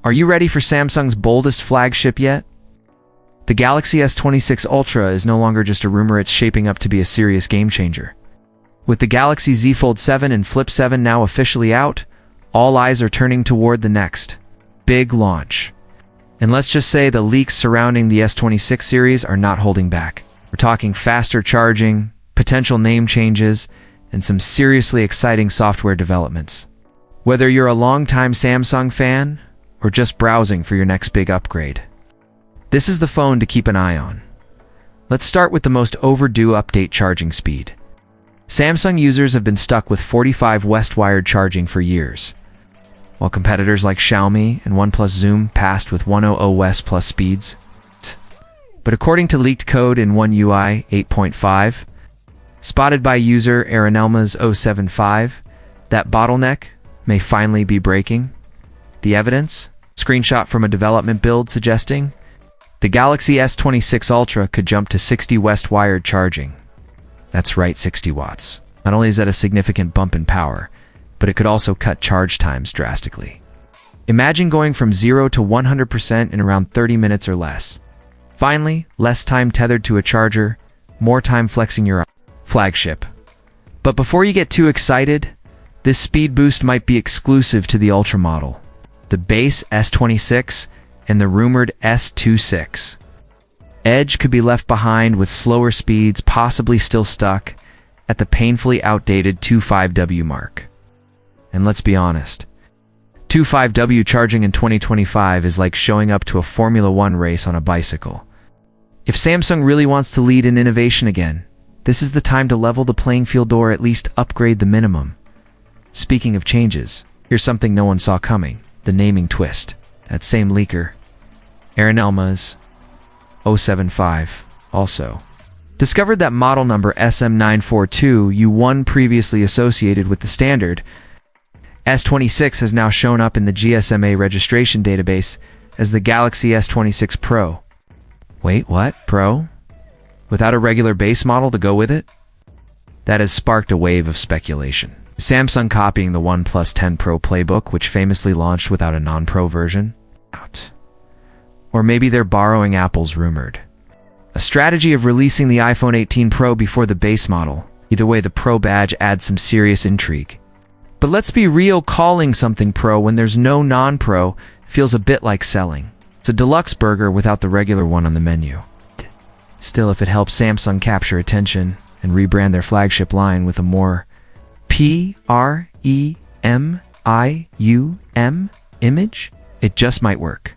Are you ready for Samsung's boldest flagship yet? The Galaxy S26 Ultra is no longer just a rumor, it's shaping up to be a serious game changer. With the Galaxy Z Fold 7 and Flip 7 now officially out, all eyes are turning toward the next big launch. And let's just say the leaks surrounding the S26 series are not holding back. We're talking faster charging, potential name changes, and some seriously exciting software developments. Whether you're a longtime Samsung fan or just browsing for your next big upgrade, this is the phone to keep an eye on. Let's start with the most overdue update: charging speed. Samsung users have been stuck with 45 West wired charging for years, while competitors like Xiaomi and OnePlus zoom past with 100 West plus speeds. But according to leaked code in One UI 8.5, spotted by user Aranelmas075, that bottleneck may finally be breaking. The evidence? Screenshot from a development build suggesting the Galaxy S26 Ultra could jump to 60 West wired charging. That's right, 60 watts. Not only is that a significant bump in power, but it could also cut charge times drastically. Imagine going from 0 to 100% in around 30 minutes or less. Finally, less time tethered to a charger, more time flexing your flagship. But before you get too excited, this speed boost might be exclusive to the Ultra model, the base S26 and the rumored S26. Edge could be left behind with slower speeds, possibly still stuck at the painfully outdated 25W mark. And let's be honest, 25W charging in 2025 is like showing up to a Formula One race on a bicycle. If Samsung really wants to lead in innovation again, this is the time to level the playing field or at least upgrade the minimum. Speaking of changes, here's something no one saw coming: the naming twist. That same leaker, Aranelmas075, also discovered that model number SM942U1 previously associated with the standard S26 has now shown up in the GSMA registration database as the Galaxy S26 Pro. Wait, what? Pro? Without a regular base model to go with it? That has sparked a wave of speculation. Is Samsung copying the OnePlus 10 Pro playbook, which famously launched without a non-Pro version? Or maybe they're borrowing Apple's rumored a strategy of releasing the iPhone 18 Pro before the base model. Either way, the Pro badge adds some serious intrigue. But let's be real, calling something Pro when there's no non-Pro feels a bit like selling. It's a deluxe burger without the regular one on the menu. Still, if it helps Samsung capture attention and rebrand their flagship line with a more premium image, it just might work.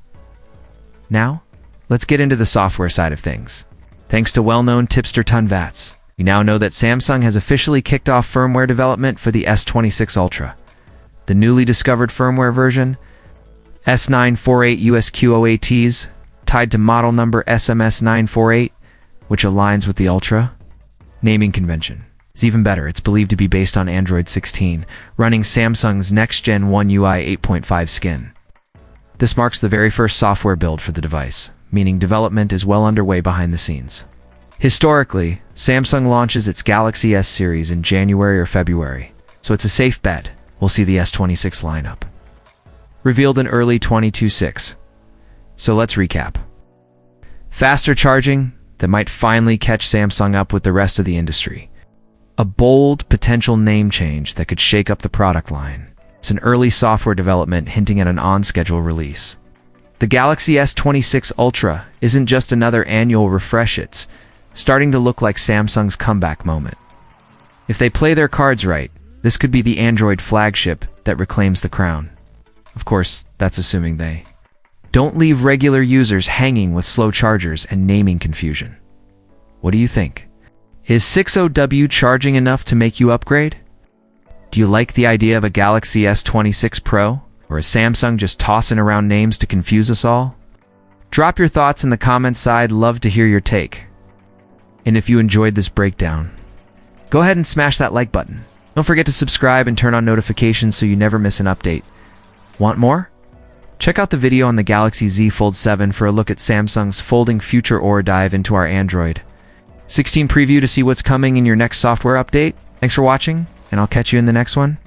Now, let's get into the software side of things. Thanks to well-known tipster Tunvats, we now know that Samsung has officially kicked off firmware development for the S26 Ultra. The newly discovered firmware version, S948 USQOATs, tied to model number SMS948, which aligns with the Ultra. Naming convention is even better. It's believed to be based on Android 16, running Samsung's next-gen One UI 8.5 skin. This marks the very first software build for the device, meaning development is well underway behind the scenes. Historically, Samsung launches its Galaxy S series in January or February, so it's a safe bet we'll see the S26 lineup revealed in early 2026. So let's recap. Faster charging that might finally catch Samsung up with the rest of the industry. A bold potential name change that could shake up the product line. It's an early software development hinting at an on-schedule release. The Galaxy S26 Ultra isn't just another annual refresh, it's starting to look like Samsung's comeback moment. If they play their cards right, this could be the Android flagship that reclaims the crown. Of course, that's assuming they don't leave regular users hanging with slow chargers and naming confusion. What do you think? Is 60W charging enough to make you upgrade? Do you like the idea of a Galaxy S26 Pro? Or is Samsung just tossing around names to confuse us all? Drop your thoughts in the comments side, love to hear your take. And if you enjoyed this breakdown, go ahead and smash that like button. Don't forget to subscribe and turn on notifications so you never miss an update. Want more? Check out the video on the Galaxy Z Fold 7 for a look at Samsung's folding future or dive into our Android 16 preview to see what's coming in your next software update. Thanks for watching, and I'll catch you in the next one.